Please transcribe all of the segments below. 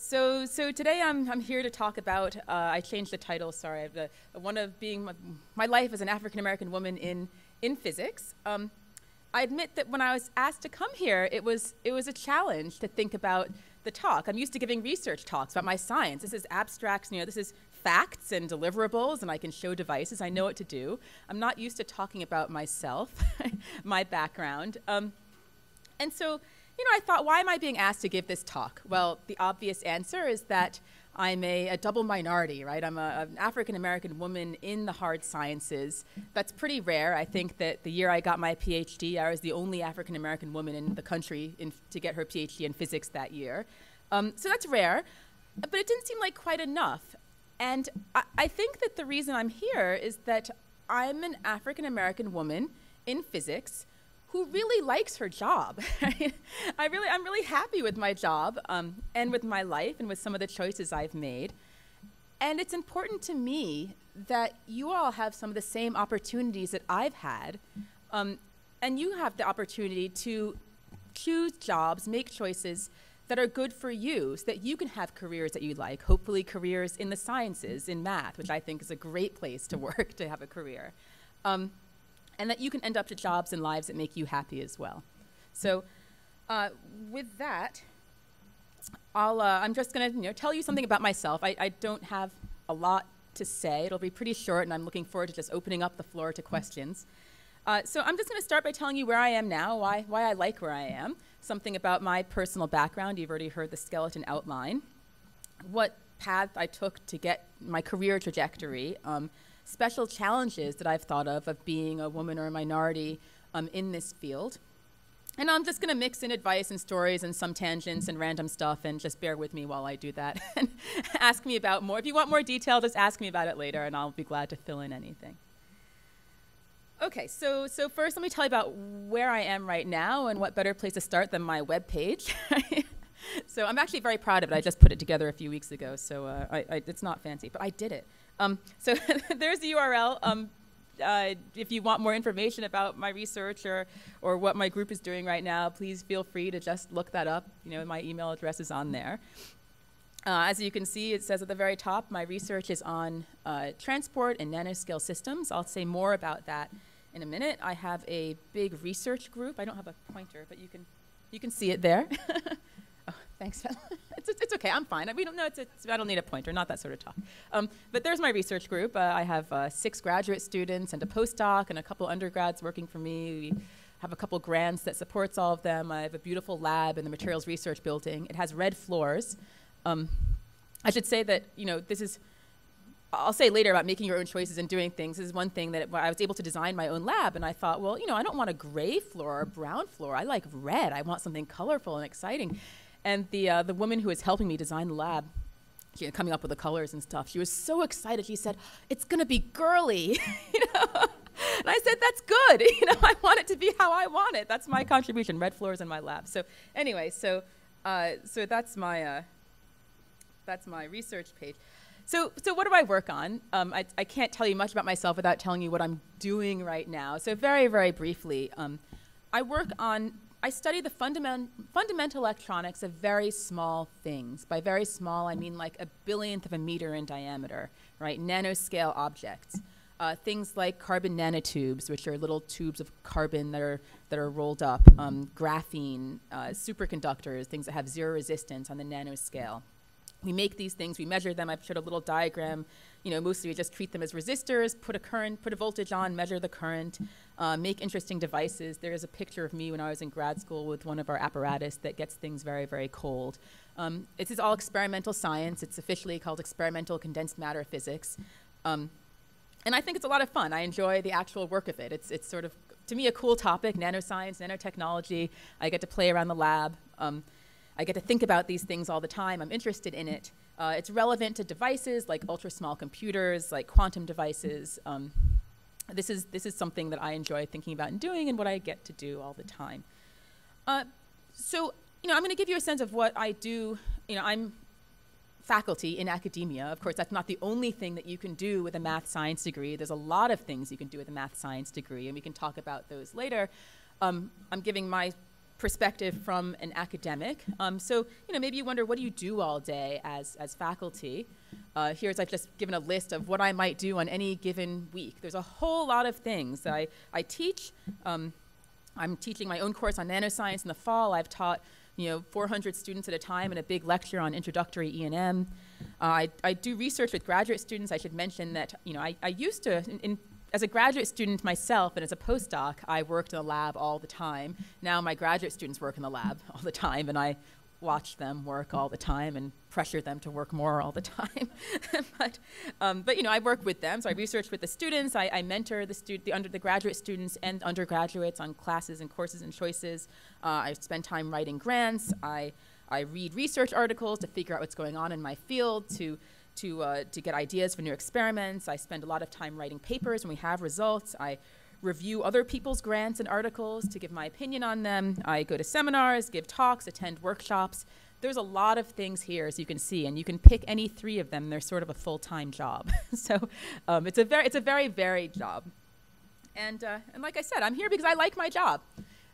So today I'm here to talk about, I changed the title, sorry, one of being my life as an African American woman in physics. I admit that when I was asked to come here, it was a challenge to think about the talk. I'm used to giving research talks about my science. This is abstracts, this is facts and deliverables, and I can show devices. I know what to do. I'm not used to talking about myself, my background. And so, I thought, why am I being asked to give this talk? Well, the obvious answer is that I'm a double minority, right? I'm an African-American woman in the hard sciences. That's pretty rare. I think that the year I got my PhD, I was the only African-American woman in the country to get her PhD in physics that year. So that's rare, but it didn't seem like quite enough. And I think that the reason I'm here is that I'm an African-American woman in physics who really likes her job. I'm really happy with my job and with my life and with some of the choices I've made. And it's important to me that you all have some of the same opportunities that I've had. And you have the opportunity to choose jobs, make choices that are good for you so that you can have careers that you like, hopefully careers in the sciences, in math, which I think is a great place to work, to have a career. And that you can end up to jobs and lives that make you happy as well. So with that, I'm just gonna tell you something about myself. I don't have a lot to say. It'll be pretty short, and I'm looking forward to just opening up the floor to questions. So I'm just gonna start by telling you where I am now, why I like where I am, something about my personal background. You've already heard the skeleton outline, what path I took to get my career trajectory, special challenges that I've thought of being a woman or a minority in this field. And I'm just gonna mix in advice and stories and some tangents and random stuff, and just bear with me while I do that. And ask me about more. If you want more detail, just ask me about it later, and I'll be glad to fill in anything. Okay, so first let me tell you about where I am right now, and what better place to start than my webpage. So I'm actually very proud of it. I just put it together a few weeks ago, so it's not fancy, but I did it. So there's the URL. If you want more information about my research or what my group is doing right now, please feel free to just look that up. My email address is on there. As you can see, it says at the very top, my research is on transport and nanoscale systems. I'll say more about that in a minute. I have a big research group. I don't have a pointer, but you can see it there. Oh, thanks. It's okay. I'm fine. I don't need a pointer. Not that sort of talk. But there's my research group. I have 6 graduate students and a postdoc and a couple undergrads working for me. We have a couple grants that supports all of them. I have a beautiful lab in the materials research building. It has red floors. I should say that this is. I'll say later about making your own choices and doing things. This is one thing that I was able to design my own lab, and I thought, well, I don't want a gray floor or a brown floor. I like red. I want something colorful and exciting. And the woman who was helping me design the lab, coming up with the colors and stuff, she was so excited. She said, "It's going to be girly," And I said, "That's good. I want it to be how I want it. That's my contribution. Red floors in my lab." So anyway, so that's my research page. So what do I work on? I can't tell you much about myself without telling you what I'm doing right now. So very, very briefly, I study the fundamental electronics of very small things. By very small, I mean like 1/1000,000th of a meter in diameter, right? Nanoscale objects. Things like carbon nanotubes, which are little tubes of carbon that are rolled up. Graphene, superconductors, things that have zero resistance on the nanoscale. We make these things, we measure them. I've showed a little diagram. Mostly we just treat them as resistors, put a voltage on, measure the current, make interesting devices. There is a picture of me when I was in grad school with one of our apparatus that gets things very, very cold. This is all experimental science. It's officially called experimental condensed matter physics. And I think it's a lot of fun. I enjoy the actual work of it. It's sort of, to me, a cool topic, nanoscience, nanotechnology. I get to play around the lab. I get to think about these things all the time. I'm interested in it. It's relevant to devices like ultra-small computers, like quantum devices. This is something that I enjoy thinking about and doing, and what I get to do all the time. So I'm going to give you a sense of what I do. I'm faculty in academia. Of course, that's not the only thing that you can do with a math science degree. There's a lot of things you can do with a math science degree, and we can talk about those later. I'm giving my perspective from an academic. So, maybe you wonder, what do you do all day as faculty? Here's, I've just given a list of what I might do on any given week. There's a whole lot of things. I teach. I'm teaching my own course on nanoscience in the fall. I've taught 400 students at a time in a big lecture on introductory E&M. I do research with graduate students. I should mention that I used to, as a graduate student myself and as a postdoc, I worked in the lab all the time. Now my graduate students work in the lab all the time, and I watch them work all the time and pressure them to work more all the time. but I work with them, so I research with the students. I mentor the graduate students and undergraduates on classes and courses and choices. I spend time writing grants. I read research articles to figure out what's going on in my field, to get ideas for new experiments. I spend a lot of time writing papers when we have results. I review other people's grants and articles to give my opinion on them. I go to seminars, give talks, attend workshops. There's a lot of things here, as you can see, and you can pick any 3 of them. They're sort of a full-time job. So it's a very varied job. And like I said, I'm here because I like my job,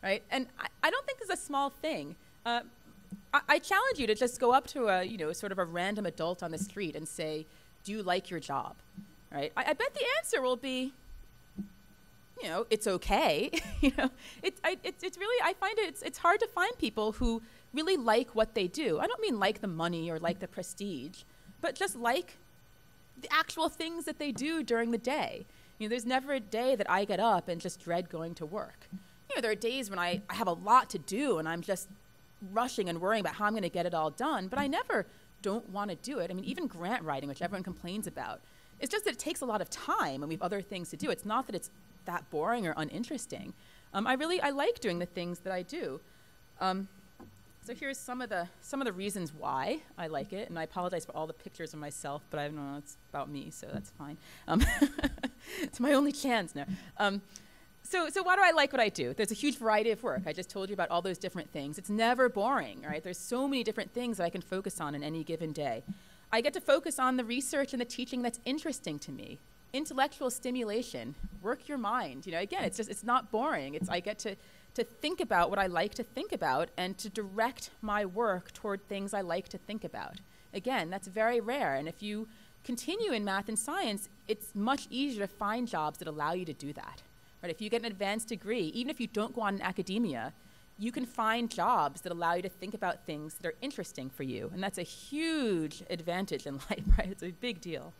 right? And I don't think this is a small thing. I challenge you to just go up to a sort of a random adult on the street and say, do you like your job, right? I bet the answer will be, it's okay. It's really, I find it's hard to find people who really like what they do. I don't mean like the money or like the prestige, but just like the actual things that they do during the day. There's never a day that I get up and just dread going to work. There are days when I have a lot to do and I'm just rushing and worrying about how I'm going to get it all done, but I never don't want to do it. I mean, even grant writing, which everyone complains about, it's just that it takes a lot of time and we have other things to do. It's not that it's that boring or uninteresting. I like doing the things that I do. So here's some of the reasons why I like it, and I apologize for all the pictures of myself, but I don't know, it's about me, so that's fine. It's my only chance now. So why do I like what I do? There's a huge variety of work. I just told you about all those different things. It's never boring, right? There's so many different things that I can focus on in any given day. I get to focus on the research and the teaching that's interesting to me. Intellectual stimulation, work your mind. Again, it's not boring. I get to think about what I like to think about and to direct my work toward things I like to think about. Again, that's very rare. And if you continue in math and science, it's much easier to find jobs that allow you to do that. Right? If you get an advanced degree, even if you don't go on in academia, you can find jobs that allow you to think about things that are interesting for you. And that's a huge advantage in life, right? It's a big deal.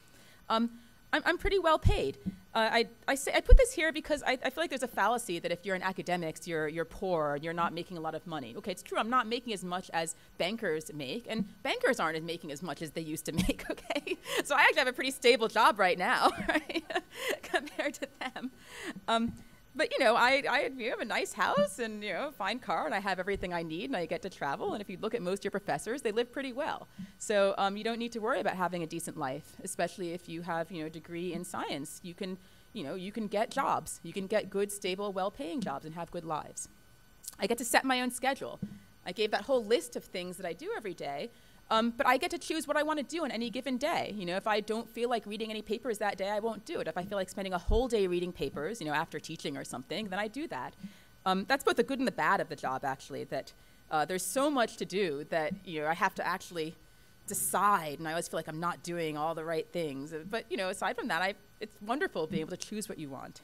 I'm pretty well paid. I put this here because I feel like there's a fallacy that if you're in academics, you're poor and you're not making a lot of money. Okay, it's true, I'm not making as much as bankers make, and bankers aren't making as much as they used to make, okay? So I actually have a pretty stable job right now, right, compared to them. But I have a nice house and fine car, and I have everything I need, and I get to travel. And if you look at most of your professors, they live pretty well. So you don't need to worry about having a decent life, especially if you have a degree in science. You can get jobs. You can get good, stable, well-paying jobs and have good lives. I get to set my own schedule. I gave that whole list of things that I do every day. But I get to choose what I want to do on any given day. If I don't feel like reading any papers that day, I won't do it. If I feel like spending a whole day reading papers, after teaching or something, then I do that. That's both the good and the bad of the job, actually, that there's so much to do that, I have to actually decide, and I always feel like I'm not doing all the right things. But, aside from that, it's wonderful being able to choose what you want.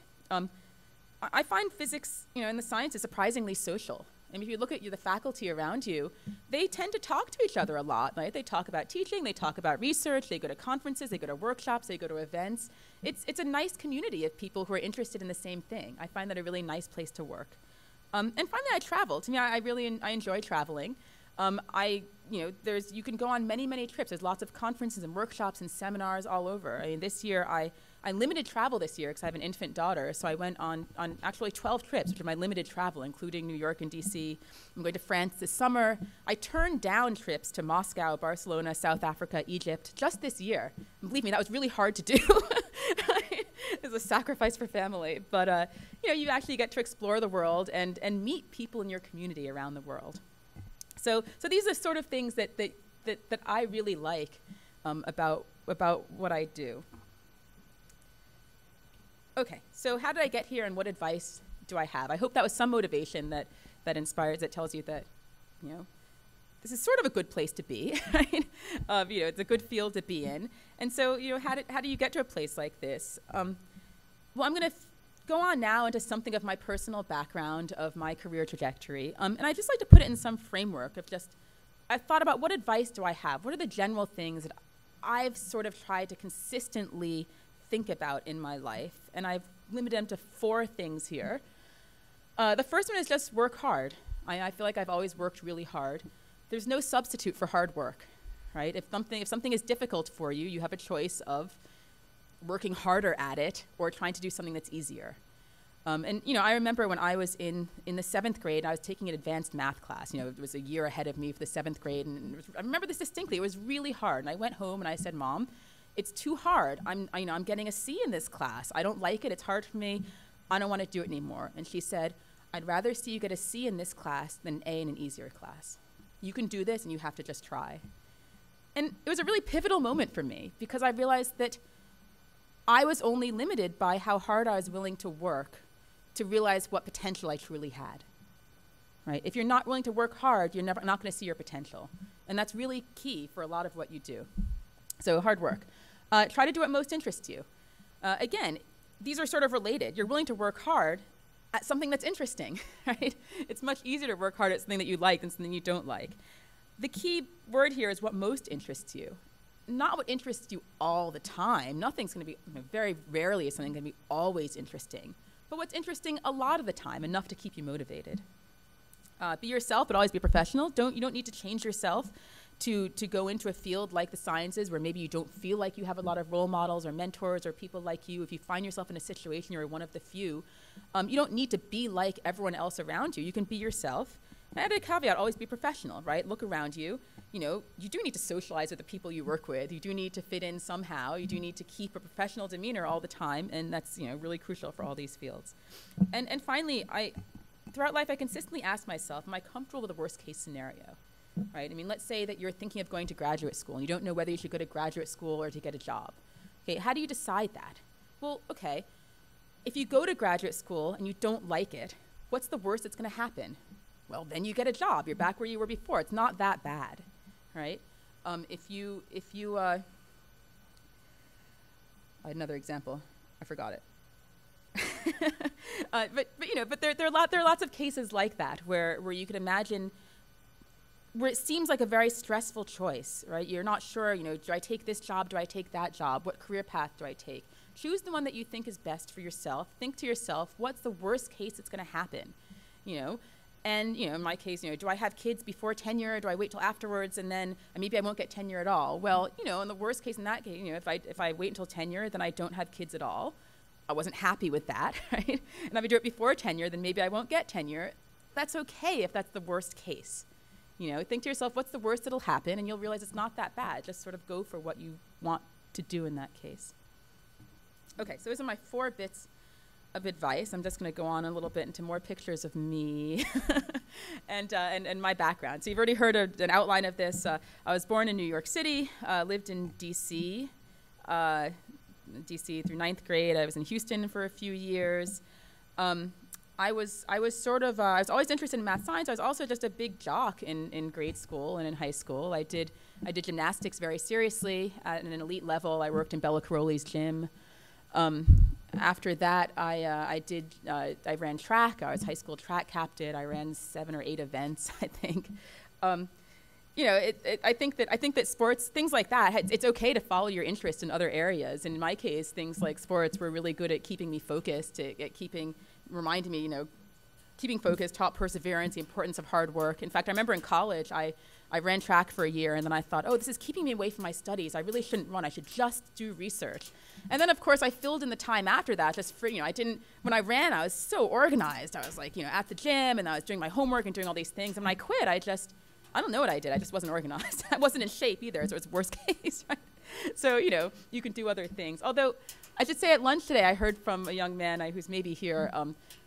I find physics, and the sciences surprisingly social. I mean, if you look at the faculty around you, they tend to talk to each other a lot, right? They talk about teaching, they talk about research, they go to conferences, they go to workshops, they go to events. It's a nice community of people who are interested in the same thing. I find that a really nice place to work. And finally, I travel. To me, I really enjoy traveling. You can go on many, many trips. There's lots of conferences and workshops and seminars all over. I mean, this year, I limited travel this year because I have an infant daughter, so I went on actually 12 trips, which are my limited travel, including New York and DC. I'm going to France this summer. I turned down trips to Moscow, Barcelona, South Africa, Egypt just this year. And believe me, that was really hard to do. It's a sacrifice for family. But you actually get to explore the world and meet people in your community around the world. So these are sort of things that I really like about what I do. Okay, so how did I get here and what advice do I have? I hope that was some motivation that that inspires, that tells you that, you know, this is sort of a good place to be, right? You know, it's a good field to be in. And so, you know, how do you get to a place like this? Well, I'm going to go on now into something of my personal background, of my career trajectory. And I just like to put it in some framework of just, I've thought about what advice do I have? What are the general things that I've sort of tried to consistently think about in my life? And I've limited them to 4 things here. The first one is just work hard. I feel like I've always worked really hard. There's no substitute for hard work, right? If something is difficult for you, you have a choice of working harder at it or trying to do something that's easier. And you know, I remember when I was in the 7th grade, I was taking an advanced math class. You know, it was a year ahead of me for the 7th grade, and I remember this distinctly. It was really hard, and I went home and I said, "Mom, it's too hard. I'm getting a C in this class. I don't like it. It's hard for me. I don't want to do it anymore." And she said, "I'd rather see you get a C in this class than an A in an easier class. You can do this, and you have to just try." And it was a really pivotal moment for me because I realized that I was only limited by how hard I was willing to work to realize what potential I truly had, right? If you're not willing to work hard, you're not going to see your potential. And that's really key for a lot of what you do. So hard work. Try to do what most interests you. Again, these are sort of related. You're willing to work hard at something that's interesting, right? It's much easier to work hard at something that you like than something you don't like. The key word here is what most interests you. Not what interests you all the time. Nothing's going to be, very rarely is something going to be always interesting. But what's interesting a lot of the time, enough to keep you motivated. Be yourself, but always be professional. You don't need to change yourself to go into a field like the sciences where maybe you don't feel like you have a lot of role models or mentors or people like you. If you find yourself in a situation you're one of the few, you don't need to be like everyone else around you. You can be yourself. And add a caveat, always be professional, right? Look around you. You know, you do need to socialize with the people you work with. You do need to fit in somehow. You do need to keep a professional demeanor all the time, and that's, you know, really crucial for all these fields. And finally, throughout life, I consistently ask myself, am I comfortable with the worst case scenario, right? I mean, let's say that you're thinking of going to graduate school, and you don't know whether you should go to graduate school or to get a job. Okay, how do you decide that? Well, okay, if you go to graduate school and you don't like it, what's the worst that's going to happen? Well, then you get a job. You're back where you were before. It's not that bad, right? I had another example. I forgot it. But there are lots of cases like that where you could imagine where it seems like a very stressful choice, right? You're not sure, you know, do I take this job? Do I take that job? What career path do I take? Choose the one that you think is best for yourself. Think to yourself, what's the worst case that's going to happen, you know? And, you know, in my case, you know, do I have kids before tenure? Do I wait till afterwards and then maybe I won't get tenure at all? Well, you know, in the worst case in that case, you know, if I wait until tenure, then I don't have kids at all. I wasn't happy with that, right? And if I do it before tenure, then maybe I won't get tenure. That's okay if that's the worst case. You know, think to yourself, what's the worst that'll happen? And you'll realize it's not that bad. Just sort of go for what you want to do in that case. Okay, so those are my 4 bits of advice. I'm just going to go on a little bit into more pictures of me and my background. So you've already heard an outline of this. I was born in New York City, lived in D.C. Through 9th grade. I was in Houston for a few years. I was always interested in math science. I was also just a big jock in grade school and in high school. I did gymnastics very seriously at an elite level. I worked in Bella Caroli's gym. After that, I ran track. I was high school track captain. I ran 7 or 8 events, I think. You know, I think that sports, things like that, it's okay to follow your interest in other areas. In my case, things like sports were really good at keeping me focused, reminding me, you know, keeping focused, taught perseverance, the importance of hard work. In fact, I remember in college, I ran track for a year, and then I thought, oh, this is keeping me away from my studies. I really shouldn't run. I should just do research. And then, of course, I filled in the time after that just for, you know, when I ran, I was so organized. I was like, you know, at the gym, and I was doing my homework and doing all these things. And when I quit, I don't know what I did. I just wasn't organized. I wasn't in shape either, so it's worst case, right? So, you know, you can do other things. Although, I should say at lunch today, I heard from a young man who's maybe here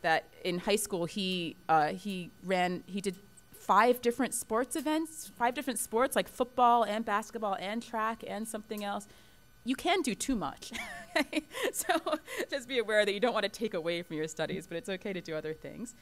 that in high school he did 5 different sports events, 5 different sports like football and basketball and track and something else. You can do too much. So just be aware that you don't want to take away from your studies, but it's okay to do other things.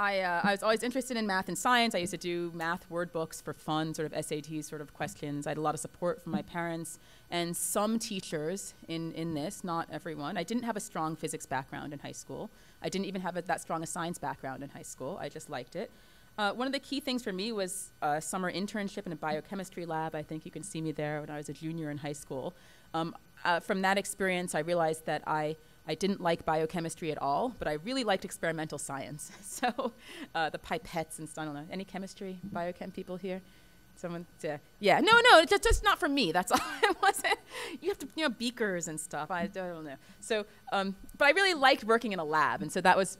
I was always interested in math and science. I used to do math word books for fun, sort of SAT sort of questions. I had a lot of support from my parents and some teachers in this, not everyone. I didn't have a strong physics background in high school. I didn't even have that strong a science background in high school. I just liked it. One of the key things for me was a summer internship in a biochemistry lab. I think you can see me there when I was a junior in high school. From that experience, I realized that I didn't like biochemistry at all, but I really liked experimental science. So the pipettes and stuff, I don't know, any chemistry, biochem people here? Someone, yeah, no, it's just not for me, that's all. It wasn't, you have to, beakers and stuff, I don't know. So, but I really liked working in a lab, and so that was,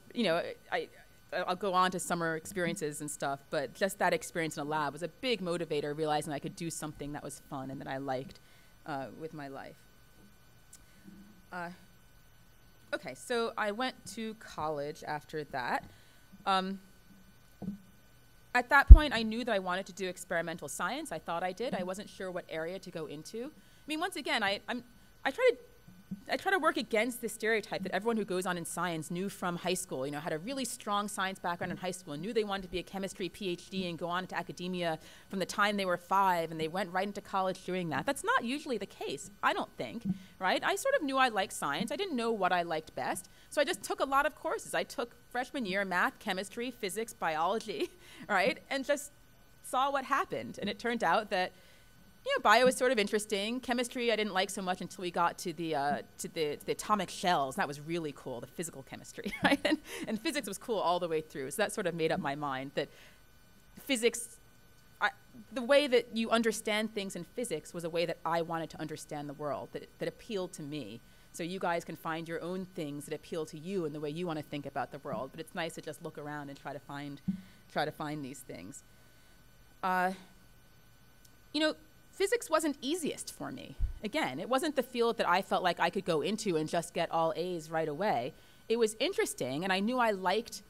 I'll go on to summer experiences and stuff, but just that experience in a lab was a big motivator, realizing I could do something that was fun and that I liked with my life. Okay, so I went to college after that. At that point, I knew that I wanted to do experimental science. I thought I did. I wasn't sure what area to go into. I mean, once again, I try to work against the stereotype that everyone who goes on in science knew from high school, had a really strong science background in high school and knew they wanted to be a chemistry PhD and go on into academia from the time they were 5 and they went right into college doing that. That's not usually the case, I don't think, right? I sort of knew I liked science. I didn't know what I liked best, so I just took a lot of courses. I took freshman year math, chemistry, physics, biology, right? And just saw what happened. And it turned out that bio was sort of interesting. Chemistry I didn't like so much until we got to the atomic shells. That was really cool, the physical chemistry, right? And physics was cool all the way through. So that sort of made up my mind that physics, the way that you understand things in physics was a way that I wanted to understand the world, that appealed to me. So you guys can find your own things that appeal to you and the way you want to think about the world. But it's nice to just look around and try to find these things. Physics wasn't easiest for me. Again, it wasn't the field that I felt like I could go into and just get all A's right away. It was interesting, and I knew I liked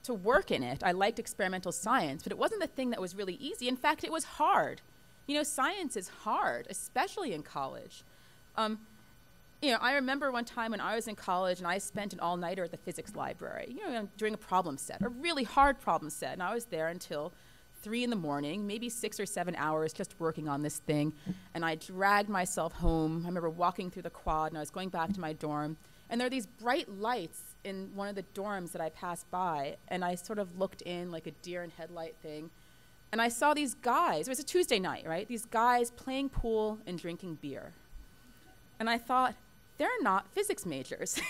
to work in it. I liked experimental science, but it wasn't the thing that was really easy. In fact, it was hard. Science is hard, especially in college. I remember one time when I was in college and I spent an all-nighter at the physics library, doing a problem set, a really hard problem set, and I was there until 3 in the morning, maybe 6 or 7 hours just working on this thing, and I dragged myself home. I remember walking through the quad, and I was going back to my dorm, and there are these bright lights in one of the dorms that I passed by, and I sort of looked in like a deer in headlight thing, and I saw these guys. It was a Tuesday night, right? These guys playing pool and drinking beer. And I thought, they're not physics majors.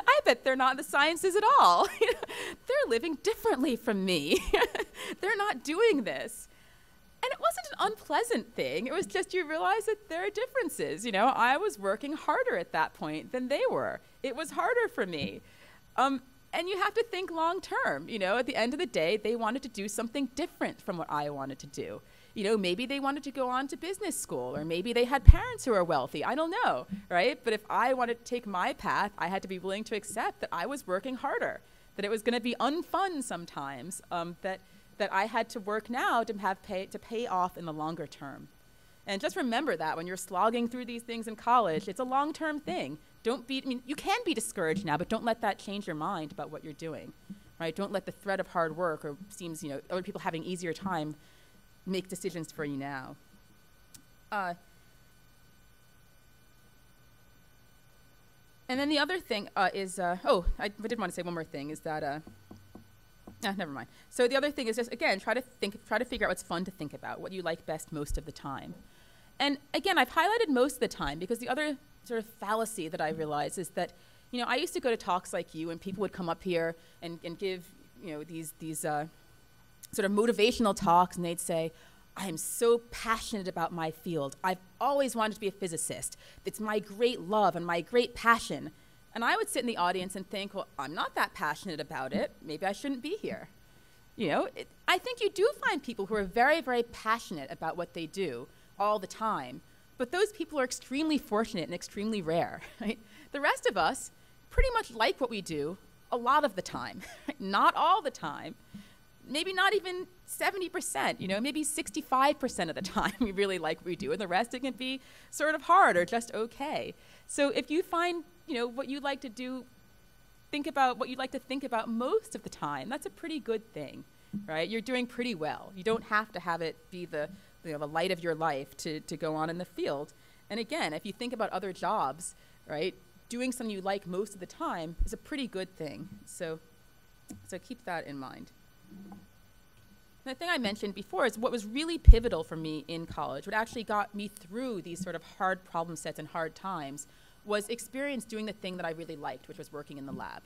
I bet they're not in the sciences at all. They're living differently from me. They're not doing this. And it wasn't an unpleasant thing. It was just you realize that there are differences. I was working harder at that point than they were. It was harder for me. And you have to think long term. At the end of the day, they wanted to do something different from what I wanted to do. Maybe they wanted to go on to business school, or maybe they had parents who were wealthy. I don't know, right? But if I wanted to take my path, I had to be willing to accept that I was working harder, that it was going to be unfun sometimes, that I had to work now to pay off in the longer term. And just remember that when you're slogging through these things in college, it's a long-term thing. You can be discouraged now, but don't let that change your mind about what you're doing, right? Don't let the threat of hard work or other people having easier time make decisions for you now. And then the other thing is, I did want to say one more thing, is that, never mind. So the other thing is just, again, try to figure out what's fun to think about, what you like best most of the time. And again, I've highlighted most of the time because the other sort of fallacy that I realize is that, I used to go to talks like you and people would come up here and give, these sort of motivational talks, and they'd say, I am so passionate about my field. I've always wanted to be a physicist. It's my great love and my great passion. And I would sit in the audience and think, well, I'm not that passionate about it. Maybe I shouldn't be here. I think you do find people who are very, very passionate about what they do all the time, but those people are extremely fortunate and extremely rare, right? The rest of us pretty much like what we do a lot of the time, not all the time. Maybe not even 70%, maybe 65% of the time we really like what we do, and the rest it can be sort of hard or just okay. So if you find, what you like to do think about what you'd like to think about most of the time, that's a pretty good thing, right? You're doing pretty well. You don't have to have it be the light of your life to go on in the field. And again, if you think about other jobs, right, doing something you like most of the time is a pretty good thing. So keep that in mind. The thing I mentioned before is what was really pivotal for me in college, what actually got me through these sort of hard problem sets and hard times, was experience doing the thing that I really liked, which was working in the lab.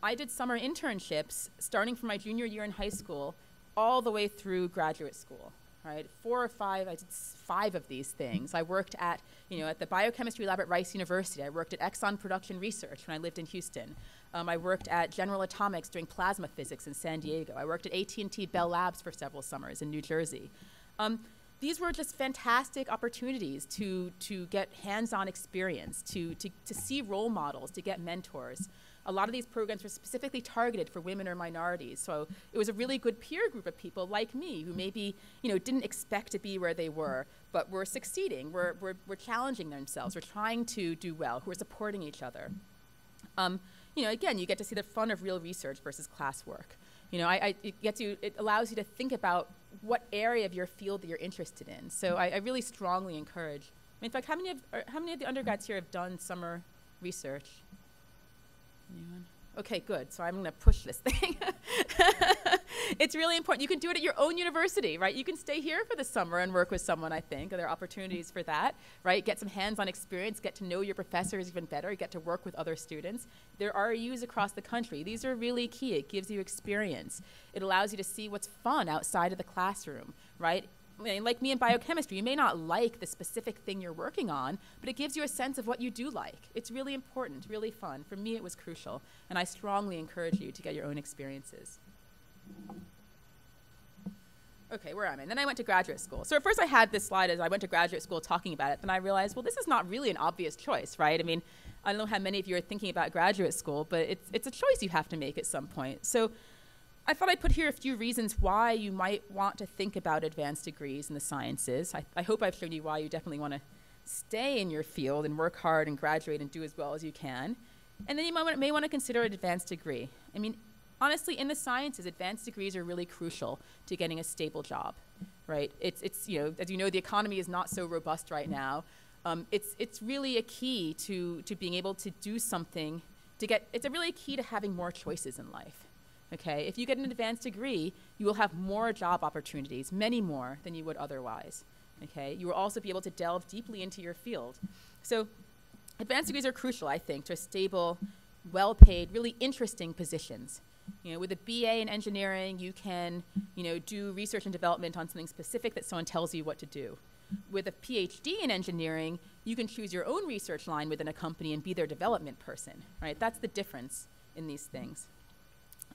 I did summer internships starting from my junior year in high school all the way through graduate school, right? 4 or 5, I did 5 of these things. I worked at the biochemistry lab at Rice University. I worked at Exxon Production Research when I lived in Houston. I worked at General Atomics doing plasma physics in San Diego. I worked at AT&T Bell Labs for several summers in New Jersey. These were just fantastic opportunities to get hands-on experience, to see role models, to get mentors. A lot of these programs were specifically targeted for women or minorities, so it was a really good peer group of people like me who maybe didn't expect to be where they were, but were succeeding, were challenging themselves, were trying to do well, who were supporting each other. Again, you get to see the fun of real research versus classwork. It allows you to think about what area of your field that you're interested in. So I really strongly encourage. In fact, how many of the undergrads here have done summer research? Anyone? Okay, good. So I'm going to push this thing. It's really important. You can do it at your own university, right? You can stay here for the summer and work with someone, I think. There are opportunities for that, right? Get some hands-on experience, get to know your professors even better, get to work with other students. There are RUs across the country. These are really key. It gives you experience. It allows you to see what's fun outside of the classroom, right? Like me in biochemistry, you may not like the specific thing you're working on, but it gives you a sense of what you do like. It's really important, really fun. For me, it was crucial, and I strongly encourage you to get your own experiences. Okay, where am I? And then I went to graduate school. So at first I had this slide as I went to graduate school talking about it, then I realized, well, this is not really an obvious choice, right? I mean, I don't know how many of you are thinking about graduate school, but it's a choice you have to make at some point. So I thought I'd put here a few reasons why you might want to think about advanced degrees in the sciences. I hope I've shown you why you definitely want to stay in your field and work hard and graduate and do as well as you can. And then you may want to consider an advanced degree. I mean, honestly, in the sciences, advanced degrees are really crucial to getting a stable job, right? It's as you know, the economy is not so robust right now. It's really a key to being able to do something it's a really key to having more choices in life. Okay, if you get an advanced degree, you will have more job opportunities, many more than you would otherwise. Okay, you will also be able to delve deeply into your field. So advanced degrees are crucial, I think, to stable, well-paid, really interesting positions. With a BA in engineering, you can, do research and development on something specific that someone tells you what to do. With a PhD in engineering, you can choose your own research line within a company and be their development person, right? That's the difference in these things.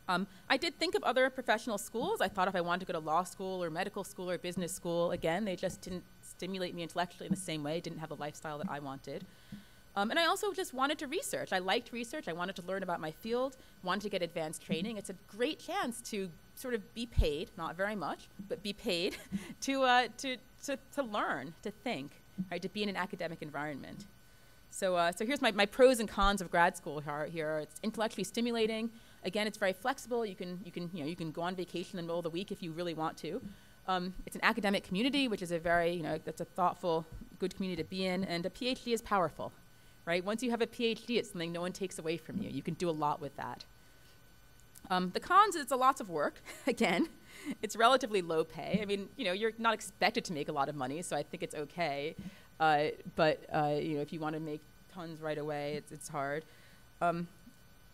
I did think of other professional schools. I thought if I wanted to go to law school or medical school or business school, again, they just didn't stimulate me intellectually in the same way, didn't have the lifestyle that I wanted. And I also just wanted to research. I liked research. I wanted to learn about my field, wanted to get advanced training. It's a great chance to sort of be paid, not very much, but be paid to learn, to think, right, to be in an academic environment. So here's my pros and cons of grad school here. It's intellectually stimulating. Again, it's very flexible. You can go on vacation in the middle of the week if you really want to. It's an academic community, which is a very, that's a thoughtful, good community to be in. And a PhD is powerful, right? Once you have a PhD, it's something no one takes away from you. You can do a lot with that. The cons is it's a lot of work. Again, it's relatively low pay. I mean, you're not expected to make a lot of money, so I think it's okay. But if you want to make tons right away, it's hard.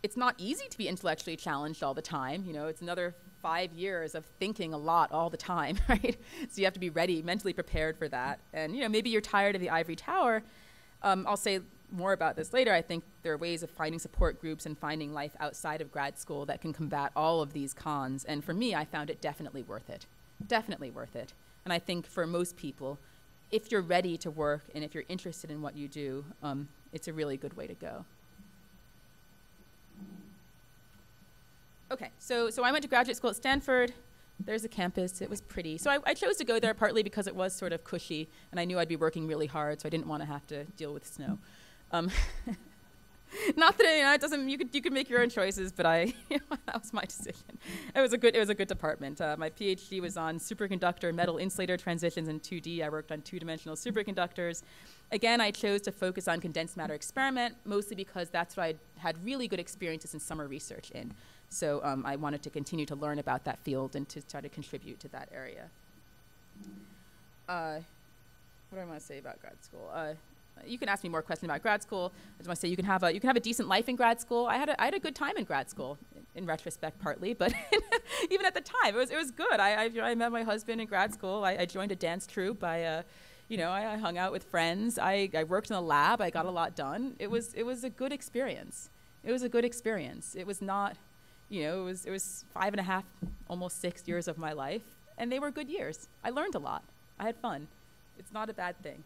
It's not easy to be intellectually challenged all the time. It's another 5 years of thinking a lot all the time, right? So you have to be ready, mentally prepared for that. And maybe you're tired of the ivory tower. I'll say more about this later. I think there are ways of finding support groups and finding life outside of grad school that can combat all of these cons. And for me, I found it definitely worth it. Definitely worth it. And I think for most people, if you're ready to work and if you're interested in what you do, it's a really good way to go. Okay, so I went to graduate school at Stanford. There's a campus. It was pretty. So I chose to go there partly because it was sort of cushy, and I knew I'd be working really hard, so I didn't want to have to deal with snow. Not that it doesn't. You could make your own choices, but that was my decision. It was a good department. My PhD was on superconductor metal insulator transitions in 2D. I worked on two-dimensional superconductors. Again, I chose to focus on condensed matter experiment, mostly because that's what I had really good experiences in summer research in. So I wanted to continue to learn about that field and to try to contribute to that area. What do I want to say about grad school? You can ask me more questions about grad school. I just want to say you can have a decent life in grad school. I had a good time in grad school, in retrospect partly, but even at the time it was good. I met my husband in grad school. I joined a dance troupe. I hung out with friends. I worked in a lab. I got a lot done. It was a good experience. It was a good experience. It was not, it was 5.5, almost 6 years of my life, and they were good years. I learned a lot. I had fun. It's not a bad thing.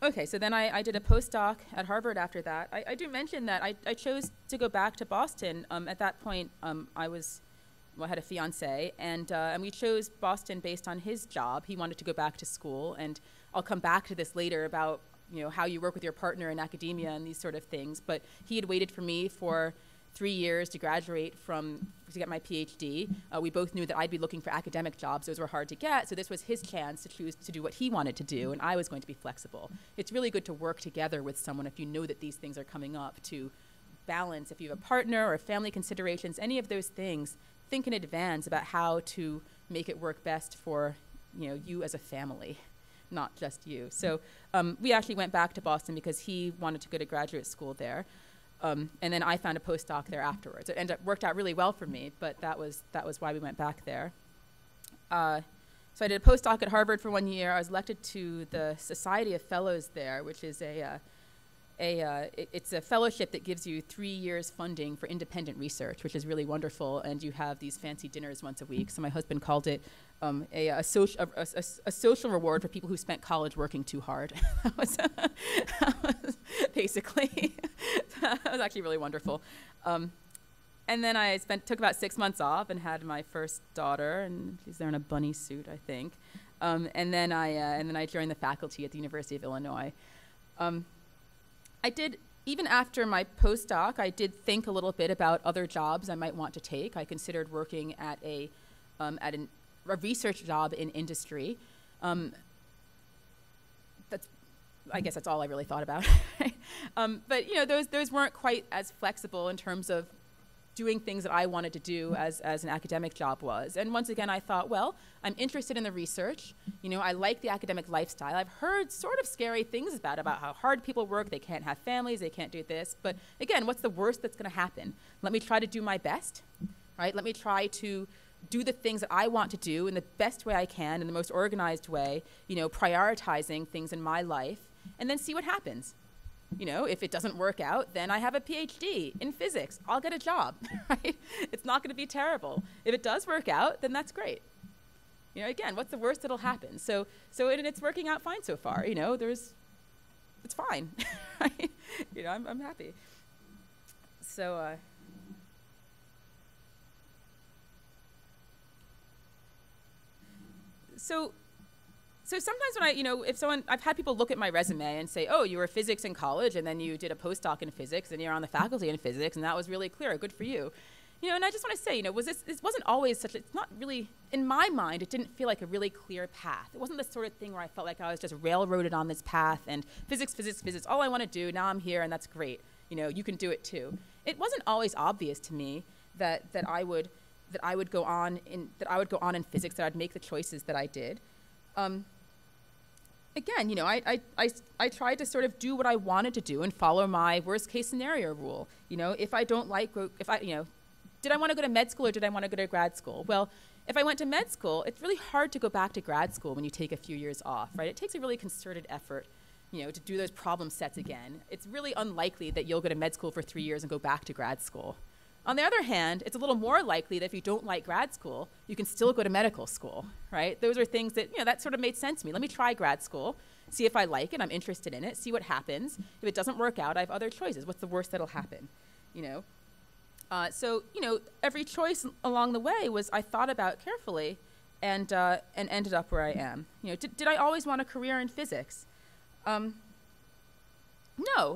Okay, so then I did a postdoc at Harvard after that. I do mention that I chose to go back to Boston. At that point, I had a fiance, and we chose Boston based on his job. He wanted to go back to school, and I'll come back to this later about how you work with your partner in academia and these sort of things. But he had waited for me for 3 years to graduate to get my PhD. We both knew that I'd be looking for academic jobs. Those were hard to get, so this was his chance to choose to do what he wanted to do, and I was going to be flexible. It's really good to work together with someone if you know that these things are coming up, to balance. If you have a partner or family considerations, any of those things, think in advance about how to make it work best for you as a family, not just you. So we actually went back to Boston because he wanted to go to graduate school there. And then I found a postdoc there afterwards. It worked out really well for me, but that was why we went back there. So I did a postdoc at Harvard for 1 year. I was elected to the Society of Fellows there, which is it's a fellowship that gives you 3 years funding for independent research, which is really wonderful. And you have these fancy dinners once a week. So my husband called it a social reward for people who spent college working too hard. that was basically, that was actually really wonderful. And then I took about 6 months off and had my first daughter, and she's there in a bunny suit, I think. And then I joined the faculty at the University of Illinois. Even after my postdoc, I did think a little bit about other jobs I might want to take. I considered working at a research job in industry. I guess that's all I really thought about. But those weren't quite as flexible in terms of doing things that I wanted to do as an academic job was. And once again, I thought, well, I'm interested in the research. I like the academic lifestyle. I've heard sort of scary things about how hard people work. They can't have families. They can't do this. But again, what's the worst that's going to happen? Let me try to do my best, right? Let me try to do the things that I want to do in the best way I can, in the most organized way, prioritizing things in my life, and then see what happens. If it doesn't work out, then I have a PhD in physics. I'll get a job, right? It's not going to be terrible. If it does work out, then that's great. Again, what's the worst that'll happen? So it's working out fine so far. It's fine, right? I'm happy. So sometimes when I've had people look at my resume and say, oh, you were physics in college, and then you did a postdoc in physics, and you're on the faculty in physics, and that was really clear, good for you. And I just want to say, this wasn't always it's not really, in my mind, it didn't feel like a really clear path. It wasn't the sort of thing where I felt like I was just railroaded on this path, and physics, all I want to do, now I'm here, and that's great. You can do it too. It wasn't always obvious to me that I would go on in physics, that I'd make the choices that I did. Again, I tried to sort of do what I wanted to do and follow my worst case scenario rule. If I don't like, did I want to go to med school or did I want to go to grad school? Well, if I went to med school, it's really hard to go back to grad school when you take a few years off, right? It takes a really concerted effort, to do those problem sets again. It's really unlikely that you'll go to med school for 3 years and go back to grad school. On the other hand, it's a little more likely that if you don't like grad school, you can still go to medical school, right? Those are things that, that sort of made sense to me. Let me try grad school, see if I like it, I'm interested in it, see what happens. If it doesn't work out, I have other choices. What's the worst that'll happen, So, every choice along the way I thought about carefully, and ended up where I am. Did I always want a career in physics? No.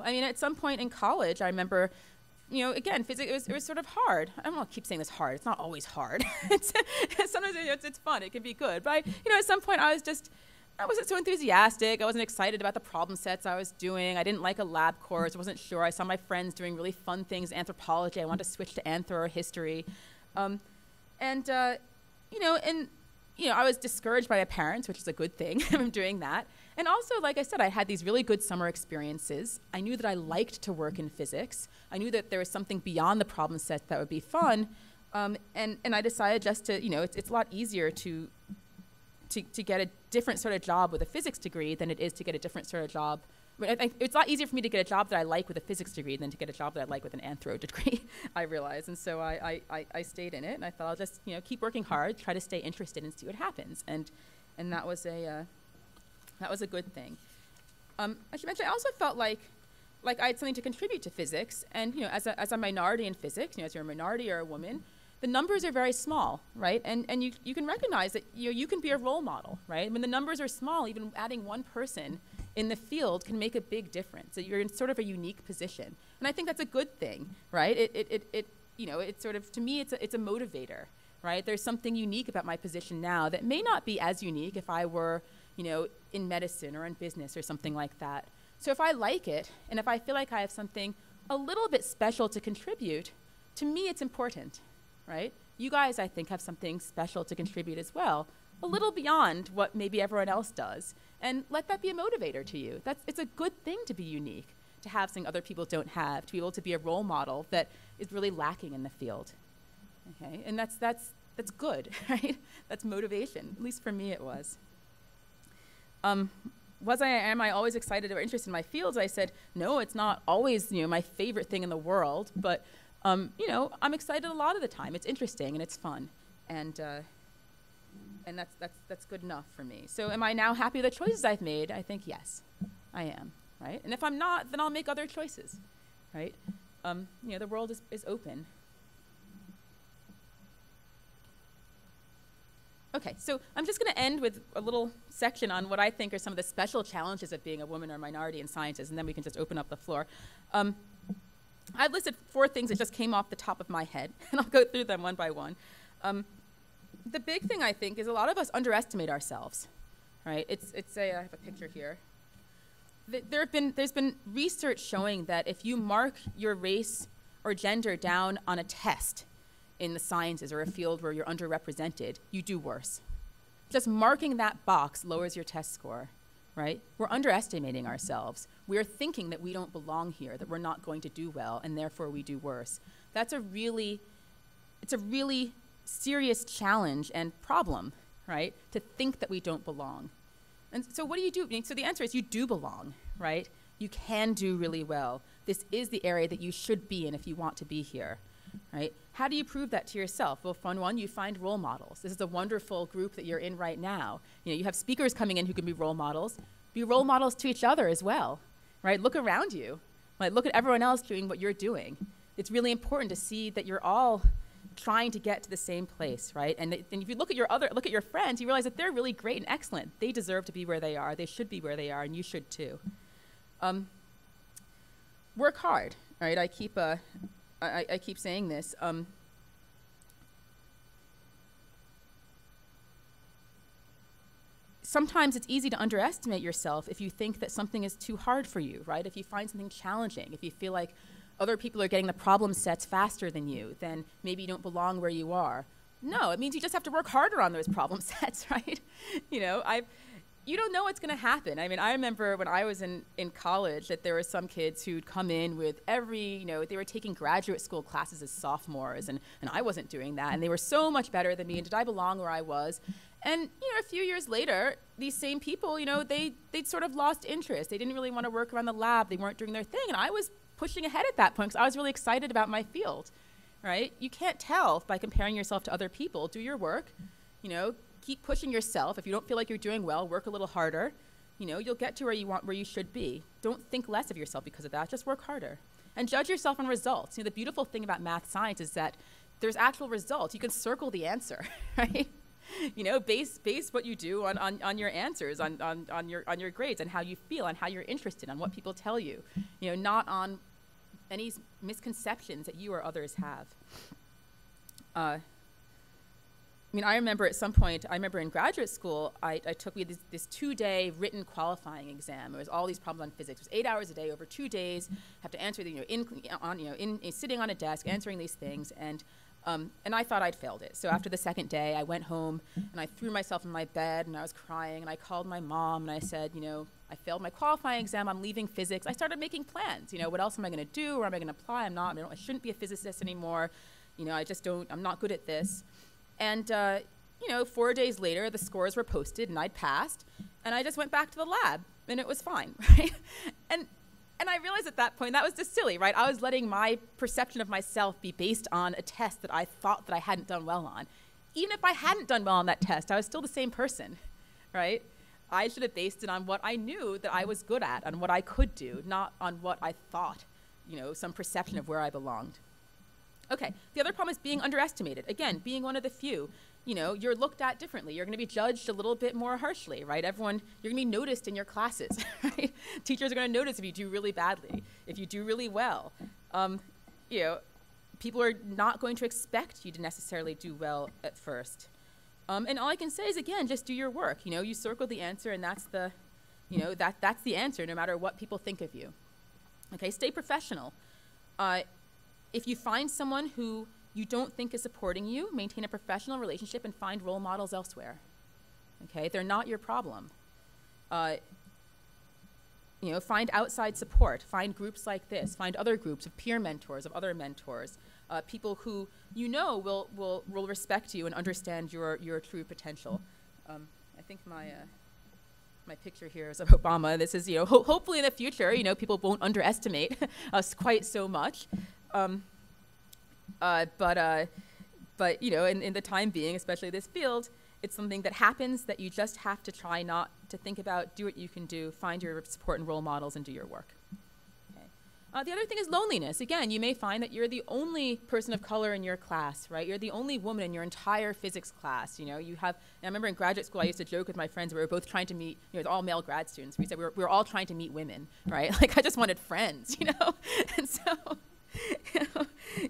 I mean, at some point in college, I remember, again, physics, it was sort of hard. I don't want to keep saying this hard. It's not always hard. Sometimes it's fun. It can be good. But, at some point, I wasn't so enthusiastic. I wasn't excited about the problem sets I was doing. I didn't like a lab course. I wasn't sure. I saw my friends doing really fun things, anthropology. I wanted to switch to anthro or history. I was discouraged by my parents, which is a good thing from doing that. And also, like I said, I had these really good summer experiences. I knew that I liked to work in physics. I knew that there was something beyond the problem set that would be fun. And I decided just to, it's a lot easier to get a different sort of job with a physics degree than it is to get a different sort of job. It's a lot easier for me to get a job that I like with a physics degree than to get a job that I like with an anthro degree, I realized. And so I stayed in it, and I thought I'll just keep working hard, try to stay interested and see what happens. And that was a good thing. I should mention, I also felt like I had something to contribute to physics. And as a minority in physics, as you're a minority or a woman, the numbers are very small, right? And you can recognize that you can be a role model, right? When the numbers are small, even adding one person in the field can make a big difference. So you're in sort of a unique position, and I think that's a good thing, right? It's sort of, to me, it's a motivator, right? There's something unique about my position now that may not be as unique if I were, in medicine or in business or something like that. So if I like it, and if I feel like I have something a little bit special to contribute, to me it's important, right? You guys, I think, have something special to contribute as well, a little beyond what maybe everyone else does. And let that be a motivator to you. It's a good thing to be unique, to have something other people don't have, to be able to be a role model that is really lacking in the field. Okay, and that's good, right? That's motivation. At least for me, it was. Am I always excited or interested in my fields? I said, no, it's not always my favorite thing in the world, but I'm excited a lot of the time. It's interesting and it's fun, and that's good enough for me. So am I now happy with the choices I've made? I think yes, I am, right? And if I'm not, then I'll make other choices, right? The world is open. Okay, so I'm just going to end with a little section on what I think are some of the special challenges of being a woman or minority in sciences, and then we can just open up the floor. I've listed 4 things that just came off the top of my head, and I'll go through them one by one. The big thing, I think, is a lot of us underestimate ourselves, right? I have a picture here. There's been research showing that if you mark your race or gender down on a test in the sciences or a field where you're underrepresented, you do worse. Just marking that box lowers your test score, right? We're underestimating ourselves. We're thinking that we don't belong here, that we're not going to do well, and therefore we do worse. It's a really serious challenge and problem, right? To think that we don't belong. And so what do you do? So the answer is you do belong, right? You can do really well. This is the area that you should be in if you want to be here, right? How do you prove that to yourself? Well, for one, you find role models. This is a wonderful group that you're in right now. You have speakers coming in who can be role models. Be role models to each other as well, right? Look around you. Like, look at everyone else doing what you're doing. It's really important to see that you're all trying to get to the same place, right? And if you look at your friends, you realize that they're really great and excellent. They deserve to be where they are. They should be where they are, and you should too. Work hard, right? I keep saying this. Sometimes it's easy to underestimate yourself if you think that something is too hard for you, right? If you find something challenging, if you feel like other people are getting the problem sets faster than you, then maybe you don't belong where you are. No, it means you just have to work harder on those problem sets, right? You don't know what's going to happen. I mean, I remember when I was in college that there were some kids who'd come in with they were taking graduate school classes as sophomores, and I wasn't doing that, and they were so much better than me, and did I belong where I was? And, a few years later, these same people, they'd sort of lost interest. They didn't really want to work around the lab. They weren't doing their thing, and I was pushing ahead at that point because I was really excited about my field, right? You can't tell by comparing yourself to other people. Do your work, keep pushing yourself. If you don't feel like you're doing well, work a little harder. You'll get to where you should be. Don't think less of yourself because of that. Just work harder. And judge yourself on results. The beautiful thing about math science is that there's actual results. You can circle the answer, right? Base what you do on your answers, on your grades, and how you feel, and how you're interested, on what people tell you, not on any misconceptions that you or others have. I remember at some point, in graduate school, we had this 2-day written qualifying exam. It was all these problems on physics. It was 8 hours a day over 2 days. Have to answer, sitting on a desk, answering these things, and I thought I'd failed it. So after the second day, I went home and I threw myself in my bed and I was crying, and I called my mom and I said, I failed my qualifying exam. I'm leaving physics. I started making plans. What else am I going to do? Where am I going to apply? I shouldn't be a physicist anymore. I'm not good at this. And, 4 days later, the scores were posted and I'd passed, and I just went back to the lab and it was fine, right? And I realized at that point that was just silly, right? I was letting my perception of myself be based on a test that I thought that I hadn't done well on. Even if I hadn't done well on that test, I was still the same person, right? I should have based it on what I knew that I was good at, on what I could do, not on what I thought, some perception of where I belonged. Okay, the other problem is being underestimated. Again, being one of the few. You're looked at differently. You're going to be judged a little bit more harshly, right? You're going to be noticed in your classes, right? Teachers are going to notice if you do really badly, if you do really well. People are not going to expect you to necessarily do well at first. And all I can say is, again, just do your work. You circle the answer, and that's the answer, no matter what people think of you. Okay, stay professional. If you find someone who you don't think is supporting you, maintain a professional relationship and find role models elsewhere. Okay, they're not your problem. Find outside support. Find groups like this. Find other groups of peer mentors, of other mentors, people who will respect you and understand your true potential. I think my picture here is of Obama. This is hopefully in the future people won't underestimate us quite so much. But in the time being, especially this field, it's something that happens that you just have to try not to think about, do what you can do, find your support and role models, and do your work. Okay. The other thing is loneliness. Again, you may find that you're the only person of color in your class, right? You're the only woman in your entire physics class. I remember in graduate school, I used to joke with my friends, we were both trying to meet, all male grad students. We said we were all trying to meet women, right? Like, I just wanted friends, And so,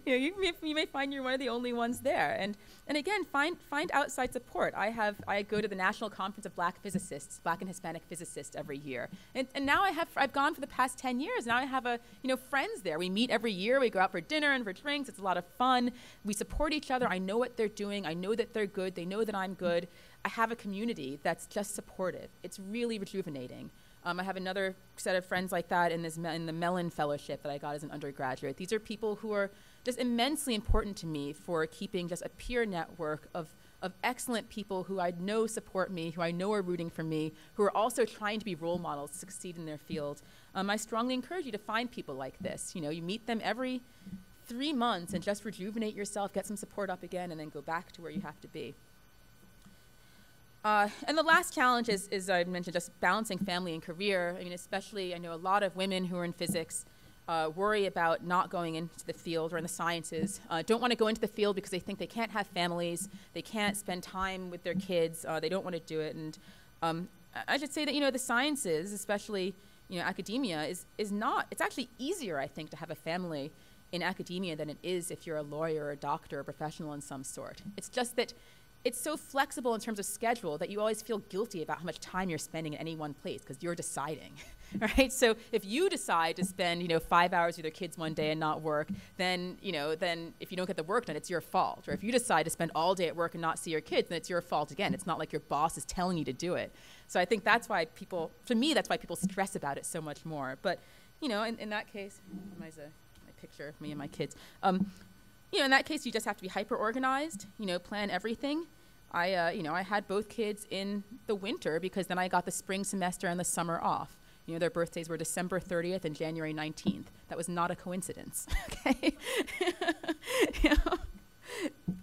you may find you're one of the only ones there, and again, find outside support. I go to the National Conference of Black Physicists, Black and Hispanic physicists, every year, and now I've gone for the past 10 years. Now I have friends there. We meet every year. We go out for dinner and for drinks. It's a lot of fun. We support each other. I know what they're doing. I know that they're good. They know that I'm good. I have a community that's just supportive. It's really rejuvenating. I have another set of friends like that in the Mellon Fellowship that I got as an undergraduate. These are people who are just immensely important to me for keeping just a peer network of excellent people who I know support me, who I know are rooting for me, who are also trying to be role models to succeed in their field. I strongly encourage you to find people like this. You meet them every 3 months and just rejuvenate yourself, get some support up again, and then go back to where you have to be. And the last challenge is, I mentioned, just balancing family and career. Especially, I know a lot of women who are in physics worry about not going into the field or in the sciences, don't want to go into the field because they think they can't have families, they can't spend time with their kids, they don't want to do it. And I should say that, the sciences, especially, academia, is not, it's actually easier, I think, to have a family in academia than it is if you're a lawyer or a doctor or a professional in some sort. It's just that it's so flexible in terms of schedule that you always feel guilty about how much time you're spending in any one place because you're deciding, right? So if you decide to spend, 5 hours with your kids one day and not work, then if you don't get the work done, it's your fault. Or if you decide to spend all day at work and not see your kids, then it's your fault again. It's not like your boss is telling you to do it. So I think that's why people stress about it so much more. But, in that case, my picture of me and my kids. In that case, you just have to be hyper-organized, plan everything. I had both kids in the winter because then I got the spring semester and the summer off. Their birthdays were December 30th and January 19th. That was not a coincidence, okay?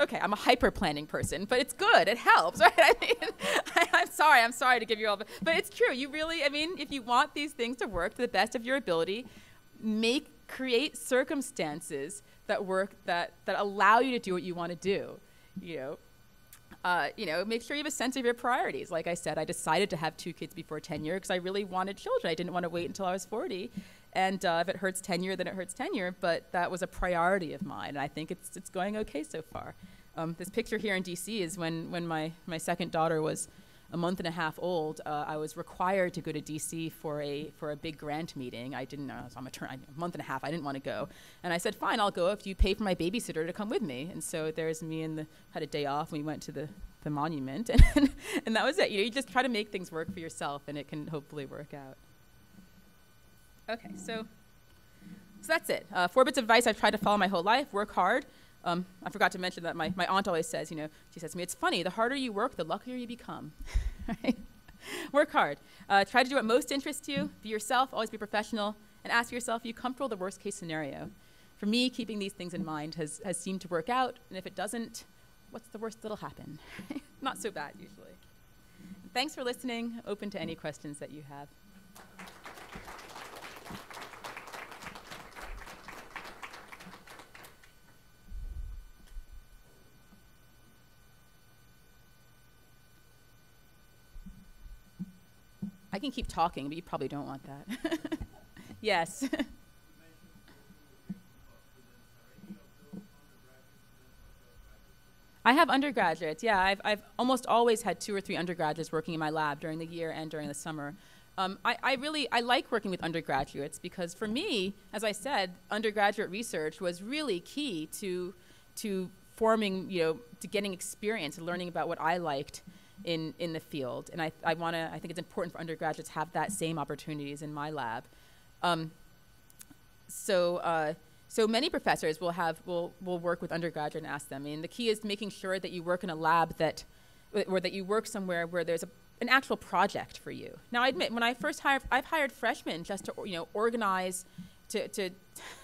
Okay, I'm a hyper-planning person, but it's good. It helps, right? I'm sorry to give you all, but it's true. You really, if you want these things to work to the best of your ability, create circumstances that work, that allow you to do what you want to do, Make sure you have a sense of your priorities. Like I said, I decided to have 2 kids before tenure because I really wanted children. I didn't want to wait until I was 40. And if it hurts tenure, then it hurts tenure. But that was a priority of mine. And I think it's going okay so far. This picture here in DC is when my second daughter was a month and a half old. I was required to go to DC for a big grant meeting. I didn't know. I was on a month and a half. I didn't want to go. And I said, fine, I'll go if you pay for my babysitter to come with me. And so there's me and had a day off. We went to the monument. And that was it. You just try to make things work for yourself, and it can hopefully work out. Okay, so that's it. 4 bits of advice I've tried to follow my whole life. Work hard. I forgot to mention that my aunt always says, she says to me, it's funny, the harder you work, the luckier you become. Right? Work hard. Try to do what most interests you. Be yourself, always be professional, and ask yourself, are you comfortable with the worst case scenario? For me, keeping these things in mind has seemed to work out, and if it doesn't, what's the worst that'll happen? Not so bad, usually. Thanks for listening. Open to any questions that you have. I can keep talking, but you probably don't want that. Yes. I have undergraduates. Yeah, I've almost always had 2 or 3 undergraduates working in my lab during the year and during the summer. I like working with undergraduates because for me, as I said, undergraduate research was really key to forming, to getting experience and learning about what I liked in the field. And I think it's important for undergraduates to have that same opportunities in my lab. So many professors will work with undergraduate and ask them. I mean, the key is making sure that you work in a lab or that you work somewhere where there's an actual project for you. Now, I admit, when I've hired freshmen just to organize, to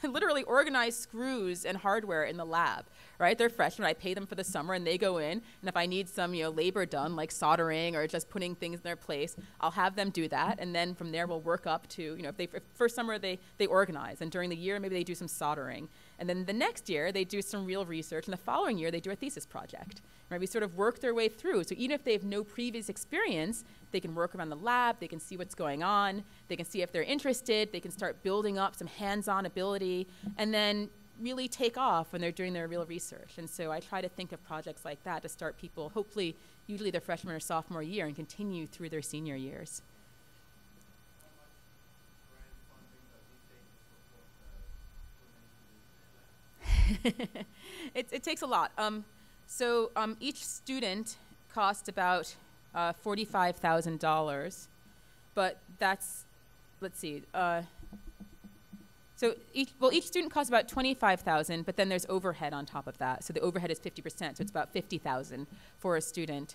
literally organize screws and hardware in the lab, right? They're freshmen. I pay them for the summer, and they go in. And if I need some, labor done, like soldering or just putting things in their place, I'll have them do that. And then from there, we'll work up to, if first summer they organize, and during the year maybe they do some soldering, and then the next year they do some real research, and the following year they do a thesis project. Right? We sort of work their way through. So even if they have no previous experience, they can work around the lab, they can see what's going on, they can see if they're interested, they can start building up some hands-on ability, and then really take off when they're doing their real research. And so I try to think of projects like that to start people, hopefully, usually their freshman or sophomore year, and continue through their senior years. It takes a lot. So each student costs about $45,000, but that's, let's see. So each student costs about $25,000, but then there's overhead on top of that. So the overhead is 50%, so it's about $50,000 for a student,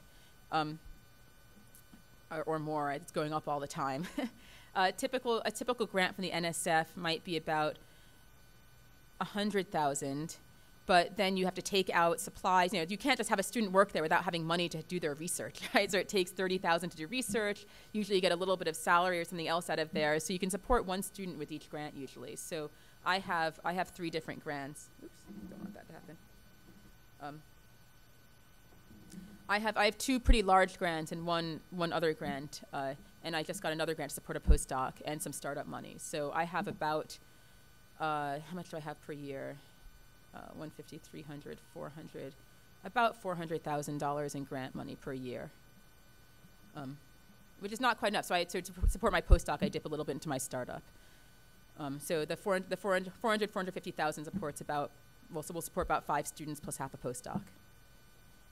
or more. It's going up all the time. A typical grant from the NSF might be about $100,000, but then you have to take out supplies. You can't just have a student work there without having money to do their research, right? So it takes $30,000 to do research. Usually you get a little bit of salary or something else out of there. So you can support one student with each grant usually. So I have 3 different grants. Oops, don't want that to happen. I have 2 pretty large grants and one other grant, and I just got another grant to support a postdoc and some startup money. So I have about, how much do I have per year? 150, 300, 400, about $400,000 in grant money per year, which is not quite enough. So to support my postdoc, I dip a little bit into my startup. So the 450,000 supports about, we'll support about 5 students plus half a postdoc.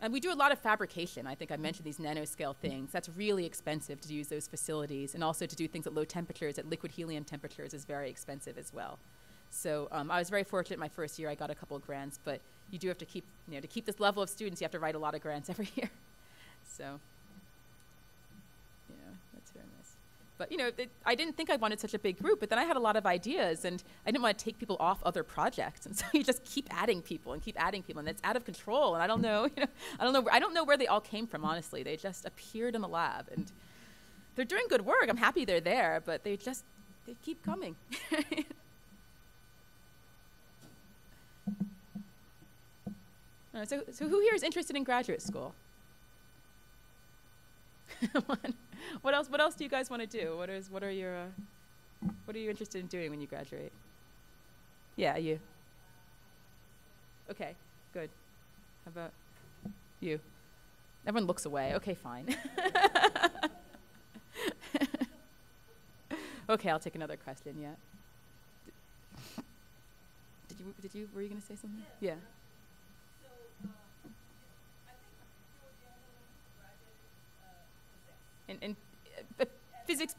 And we do a lot of fabrication. I think I mentioned these nanoscale things. That's really expensive to use those facilities, and also to do things at low temperatures, at liquid helium temperatures, is very expensive as well. So I was very fortunate my first year. I got a couple of grants, but you do have to keep, to keep this level of students, you have to write a lot of grants every year. So, that's very nice. But, I didn't think I wanted such a big group, but then I had a lot of ideas, and I didn't want to take people off other projects. And so you just keep adding people, and it's out of control. And I don't know, I don't know where they all came from, honestly. They just appeared in the lab, and they're doing good work. I'm happy they're there, but they keep coming. So who here is interested in graduate school? What else? What else do you guys want to do? What are you interested in doing when you graduate? Yeah, you. Okay, good. How about you? Everyone looks away. Okay, fine. Okay, I'll take another question. Yeah. Were you going to say something? Yeah. And physics,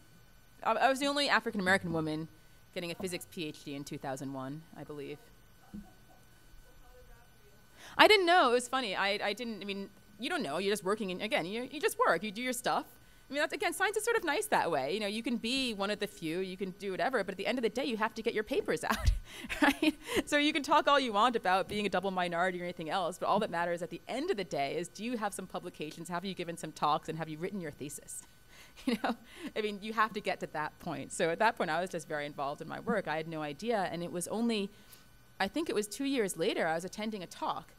I was the only African American woman getting a physics PhD in 2001, I believe. I didn't know. It was funny. I mean, you don't know. You're just working. Again, you just work. You do your stuff. I mean, again, science is sort of nice that way. You know, you can be one of the few. You can do whatever. But at the end of the day, you have to get your papers out, right? So you can talk all you want about being a double minority or anything else. But all that matters at the end of the day is, do you have some publications? Have you given some talks? And have you written your thesis? You know, I mean, you have to get to that point. So at that point, I was just very involved in my work. I had no idea. And it was only, I think it was 2 years later, I was attending a talk.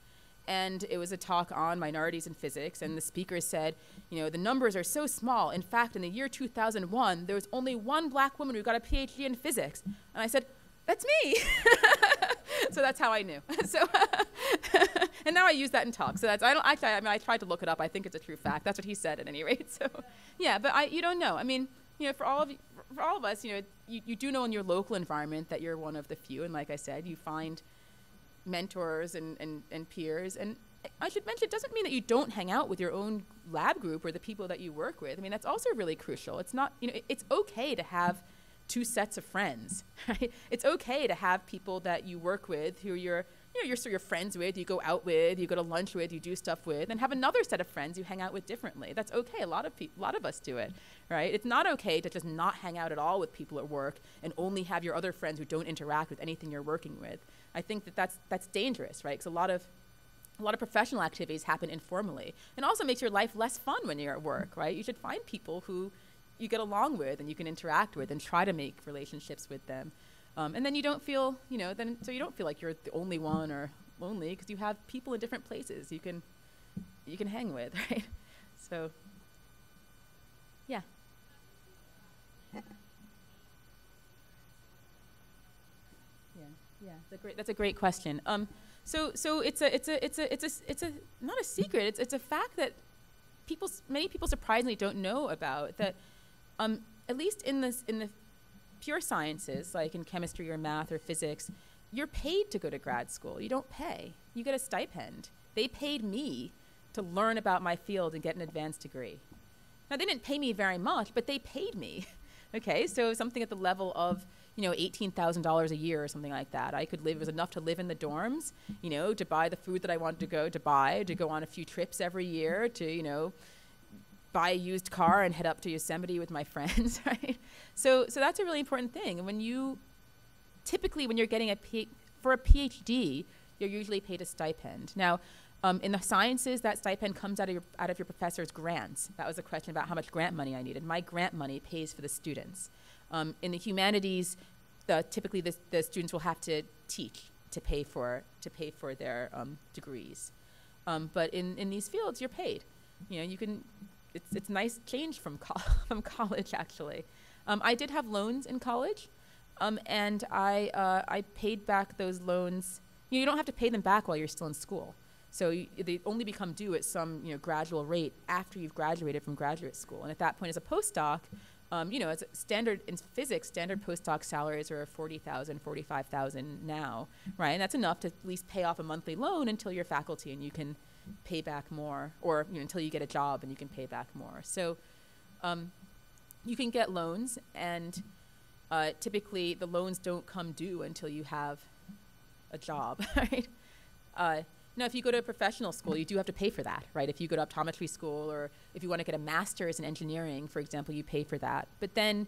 And it was a talk on minorities in physics, and the speaker said, you know, the numbers are so small. In fact, in the year 2001, there was only one black woman who got a PhD in physics. And I said, that's me. So that's how I knew. So, and now I use that in talks. So that's, I tried to look it up. I think it's a true fact. That's what he said at any rate. So, yeah, but you don't know. I mean, you know, for all of us, you know, you do know in your local environment that you're one of the few. And like I said, you find mentors and peers. And I should mention, it doesn't mean that you don't hang out with your own lab group or the people that you work with. I mean, that's also really crucial. It's not, you know, it's okay to have two sets of friends, right? It's okay to have people that you work with who you're friends with, you go out with, you go to lunch with, you do stuff with, and have another set of friends you hang out with differently. That's okay. A lot of us do it, right? It's not okay to just not hang out at all with people at work and only have your other friends who don't interact with anything you're working with. I think that's dangerous, right? Because a lot of professional activities happen informally, and also makes your life less fun when you're at work, right? You should find people who you get along with and you can interact with and try to make relationships with them. And then you don't feel, you know, so you don't feel like you're the only one or lonely, because you have people in different places you can hang with, right? So, yeah. Yeah, that's a great question. So it's not a secret. It's a fact that many people surprisingly don't know about, that at least in the pure sciences, like in chemistry or math or physics, you're paid to go to grad school. You don't pay. You get a stipend. They paid me to learn about my field and get an advanced degree. Now, they didn't pay me very much, but they paid me. Okay, so something at the level of, you know, $18,000 a year or something like that. It was enough to live in the dorms, you know, to buy the food that I wanted to buy, to go on a few trips every year, to, you know, buy a used car and head up to Yosemite with my friends, right? So that's a really important thing. And when you're getting for a PhD, you're usually paid a stipend. Now, in the sciences, that stipend comes out of your professor's grants. That was a question about how much grant money I needed. My grant money pays for the students. In the humanities, typically the students will have to teach to pay for their degrees. But in these fields, you're paid. You know, it's nice change from college, actually. I did have loans in college, and I paid back those loans. You don't have to pay them back while you're still in school. So they only become due at some, you know, gradual rate after you've graduated from graduate school. And at that point, as a postdoc, you know, as standard in physics, standard postdoc salaries are $40,000, $45,000 now, right? And that's enough to at least pay off a monthly loan until you're faculty and you can pay back more, or, you know, until you get a job and you can pay back more. So you can get loans, and typically the loans don't come due until you have a job, right? Now, if you go to a professional school, you do have to pay for that, right? If you go to optometry school, or if you want to get a master's in engineering, for example, you pay for that. But then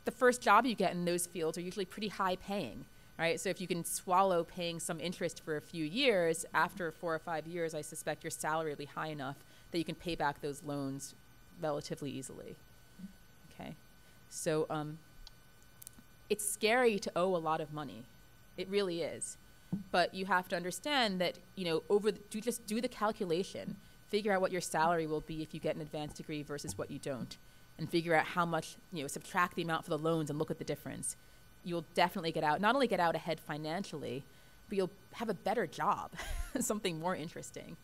the first job you get in those fields are usually pretty high paying, right? So if you can swallow paying some interest for a few years, after 4 or 5 years, I suspect your salary will be high enough that you can pay back those loans relatively easily, okay? So it's scary to owe a lot of money. It really is. But you have to understand that, you know, just do the calculation. figure out what your salary will be if you get an advanced degree versus what you don't, and figure out how much, subtract the amount for the loans and look at the difference. You'll definitely not only get out ahead financially, but you'll have a better job, something more interesting.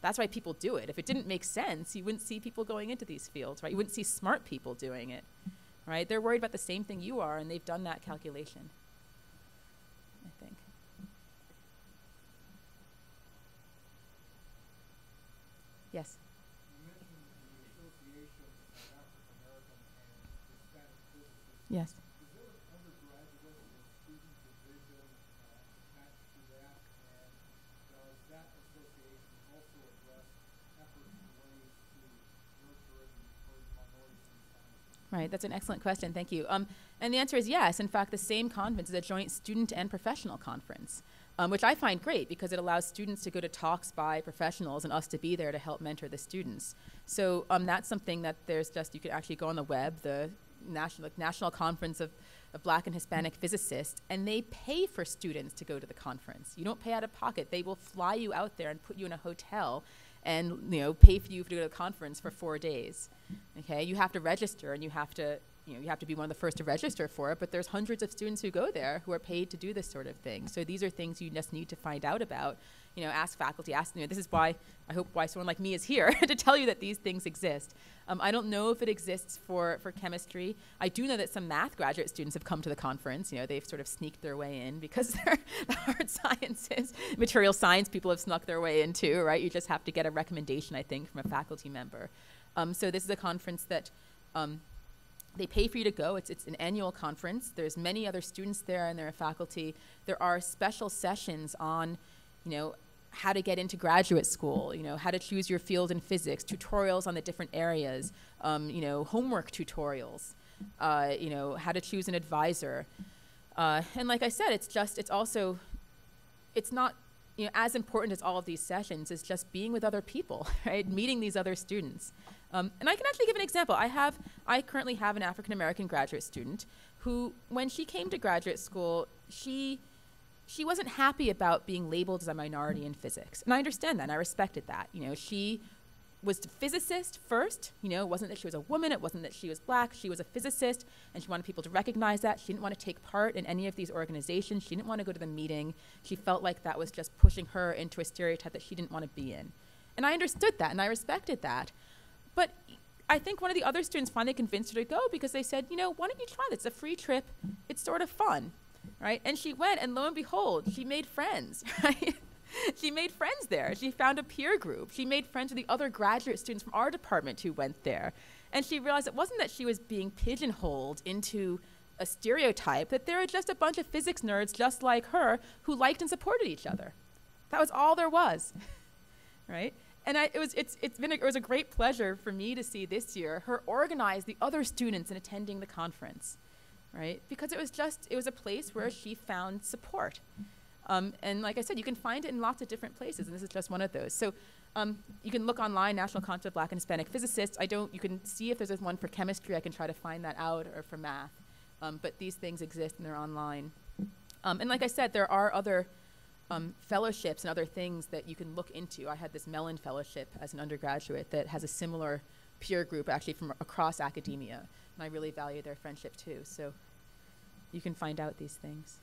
That's why people do it. If it didn't make sense, you wouldn't see people going into these fields, right? You wouldn't see smart people doing it, right? They're worried about the same thing you are, and they've done that calculation, I think. Yes? You mentioned the Association of African American and Hispanic Physicists. Yes. Is there an undergraduate or student division attached to that? And does that association also address efforts and ways to nurture and encourage minorities in science? Right, that's an excellent question, thank you. And the answer is yes. In fact, the same conference is a joint student and professional conference, which I find great because it allows students to go to talks by professionals and us to be there to help mentor the students. So that's something that you could actually go on the web, the National Conference of Black and Hispanic Physicists, and they pay for students to go to the conference. You don't pay out of pocket. They will fly you out there and put you in a hotel and pay for you to go to the conference for 4 days. Okay, you have to register, and you have to be one of the first to register for it, but there's hundreds of students who go there who are paid to do this sort of thing. So these are things you just need to find out about. Ask faculty, this is why someone like me is here, to tell you that these things exist. I don't know if it exists for chemistry. I do know that some math graduate students have come to the conference. They've sort of sneaked their way in because they're the hard sciences. Material science people have snuck their way into, right? You just have to get a recommendation, I think, from a faculty member. So this is a conference that they pay for you to go. It's an annual conference. There's many other students there and there are faculty. There are special sessions on, how to get into graduate school, how to choose your field in physics, tutorials on the different areas, homework tutorials, how to choose an advisor. And like I said, it's not, as important as all of these sessions is just being with other people, right? Meeting these other students. And I can actually give an example. I currently have an African-American graduate student who, when she came to graduate school, she wasn't happy about being labeled as a minority in physics. And I understand that, and I respected that. She was a physicist first. It wasn't that she was a woman, it wasn't that she was black. She was a physicist, and she wanted people to recognize that. She didn't want to take part in any of these organizations. She didn't want to go to the meeting. She felt like that was just pushing her into a stereotype that she didn't want to be in. And I understood that, and I respected that. But I think one of the other students finally convinced her to go because they said, why don't you try this? It's a free trip. It's sort of fun, right? And she went, and lo and behold, she made friends, right? She made friends there. She found a peer group. She made friends with the other graduate students from our department who went there. And she realized it wasn't that she was being pigeonholed into a stereotype, that there were just a bunch of physics nerds just like her who liked and supported each other. That was all there was, right? And it was a great pleasure for me to see this year her organize the other students in attending the conference, right? Because it was a place where she found support. And like I said, you can find it in lots of different places, and this is just one of those. So you can look online, National Conference of Black and Hispanic Physicists. You can see if there's one for chemistry. I can try to find that out, or for math. But these things exist, and they're online. And like I said, there are other fellowships and other things that you can look into. I had this Mellon Fellowship as an undergraduate that has a similar peer group actually from across academia, and I really value their friendship too. So you can find out these things.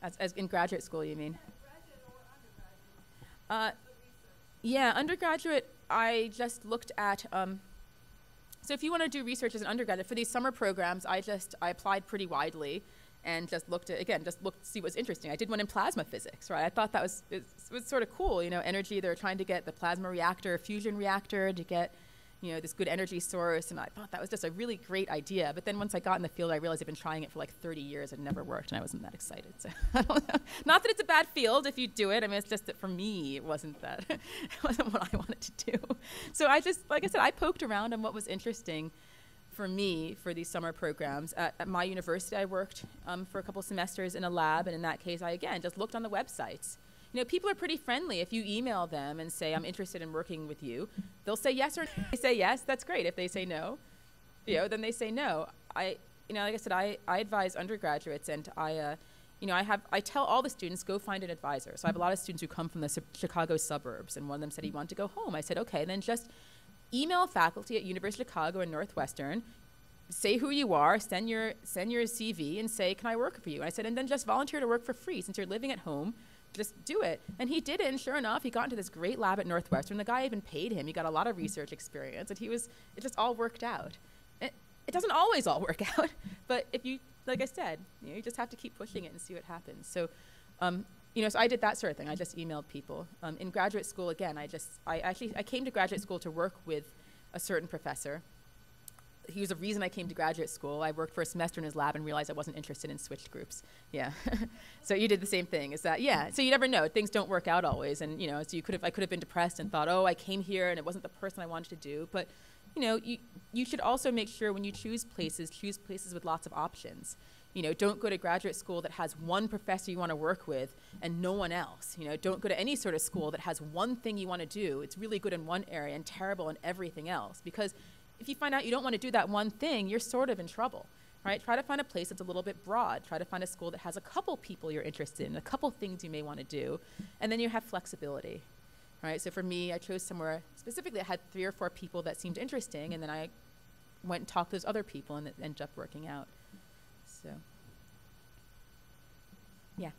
As in graduate school, you mean? Yeah, undergraduate, I just looked at, so if you want to do research as an undergraduate, for these summer programs, I applied pretty widely and just looked to see what's interesting. I did one in plasma physics, right? I thought that was sort of cool, energy. They're trying to get the plasma reactor, fusion reactor to get, this good energy source, and I thought that was just a really great idea. But then once I got in the field, I realized I've been trying it for like 30 years and it never worked, and I wasn't that excited. So I don't know. Not that it's a bad field if you do it. I mean, it's just that for me, it wasn't what I wanted to do. So like I said, I poked around on what was interesting for me for these summer programs. At my university, I worked for a couple semesters in a lab, and in that case, I again just looked on the websites. People are pretty friendly. If you email them and say, I'm interested in working with you, they'll say yes or no. If they say yes, that's great. If they say no, then they say no. Like I said, I advise undergraduates, and I tell all the students, go find an advisor. So I have a lot of students who come from the Chicago suburbs, and one of them said he wanted to go home. I said, okay, then just email faculty at University of Chicago and Northwestern, say who you are, send your CV, and say, can I work for you? And I said, and then just volunteer to work for free. Since you're living at home, just do it. And he did it, and sure enough, he got into this great lab at Northwestern. The guy even paid him. He got a lot of research experience, and it just all worked out. It doesn't always all work out, but if you, like I said, you just have to keep pushing it and see what happens. So, so I did that sort of thing. I just emailed people. In graduate school, again, I came to graduate school to work with a certain professor. He was the reason I came to graduate school. I worked for a semester in his lab and realized I wasn't interested in switched groups. Yeah. So you did the same thing. So you never know. Things don't work out always. And, so I could have been depressed and thought, oh, I came here and it wasn't the person I wanted to do. But, you should also make sure when you choose places with lots of options. Don't go to graduate school that has one professor you want to work with and no one else. Don't go to any sort of school that has one thing you want to do. It's really good in one area and terrible in everything else. Because if you find out you don't want to do that one thing, you're sort of in trouble, right? Try to find a place that's a little bit broad. Try to find a school that has a couple people you're interested in, a couple things you may want to do, and then you have flexibility, right? So for me, I chose somewhere specifically that had 3 or 4 people that seemed interesting, and then I went and talked to those other people, and it ended up working out. So, yeah.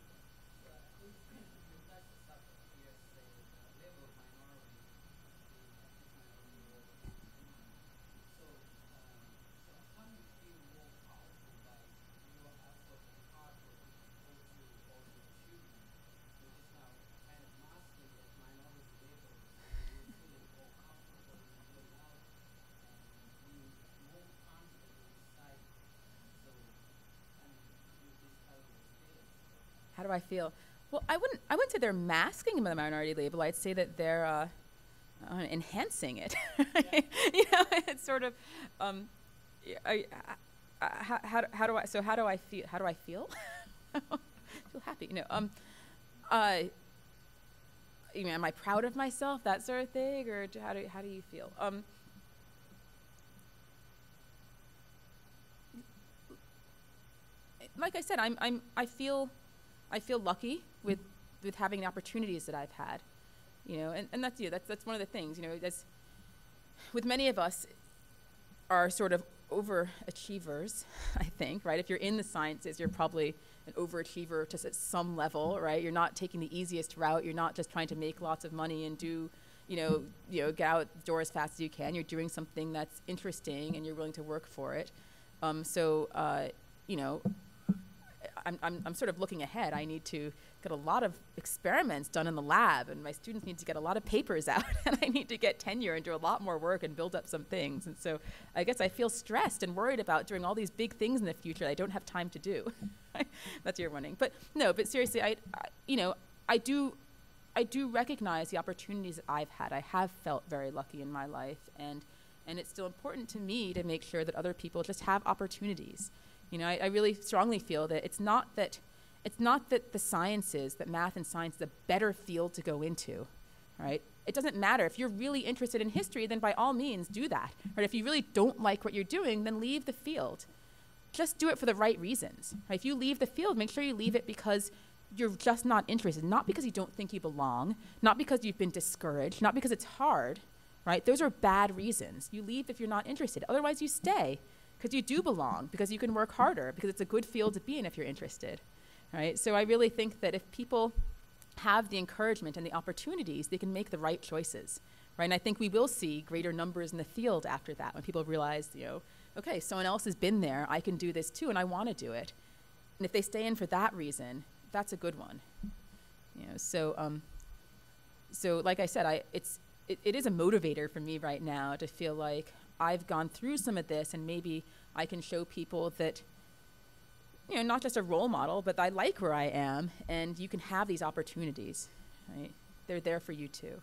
How do I feel? Well, I wouldn't say they're masking the minority label. I'd say that they're enhancing it. It's sort of, how do I feel? How do I feel? I feel happy. Am I proud of myself? That sort of thing, or how do you feel? Like I said, I feel lucky with having the opportunities that I've had, and that's one of the things, that's with many of us are sort of overachievers, I think, right? If you're in the sciences, you're probably an overachiever just at some level, right? You're not taking the easiest route. You're not just trying to make lots of money and get out the door as fast as you can. You're doing something that's interesting and you're willing to work for it. I'm sort of looking ahead. I need to get a lot of experiments done in the lab, and my students need to get a lot of papers out, and I need to get tenure and do a lot more work and build up some things. And so I guess I feel stressed and worried about doing all these big things in the future that I don't have time to do. That's your warning. But seriously, I do recognize the opportunities that I've had. I have felt very lucky in my life, and it's still important to me to make sure that other people just have opportunities. I really strongly feel that it's not that the sciences, that math and science is a better field to go into, right? It doesn't matter. If you're really interested in history, then by all means do that. Right? If you really don't like what you're doing, then leave the field. Just do it for the right reasons. Right? If you leave the field, make sure you leave it because you're just not interested, not because you don't think you belong, not because you've been discouraged, not because it's hard, right? Those are bad reasons. You leave if you're not interested. Otherwise, you stay. Because you do belong, because you can work harder, because it's a good field to be in if you're interested, right? So I really think that if people have the encouragement and the opportunities, they can make the right choices, right? And I think we will see greater numbers in the field after that, when people realize, okay, someone else has been there, I can do this too, and I want to do it. And if they stay in for that reason, that's a good one. So like I said, it is a motivator for me right now to feel like I've gone through some of this, and maybe I can show people that, not just a role model, but I like where I am, and you can have these opportunities, right? They're there for you too.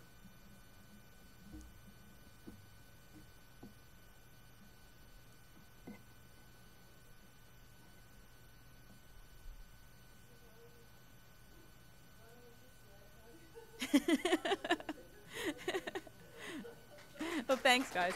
Well, thanks, guys.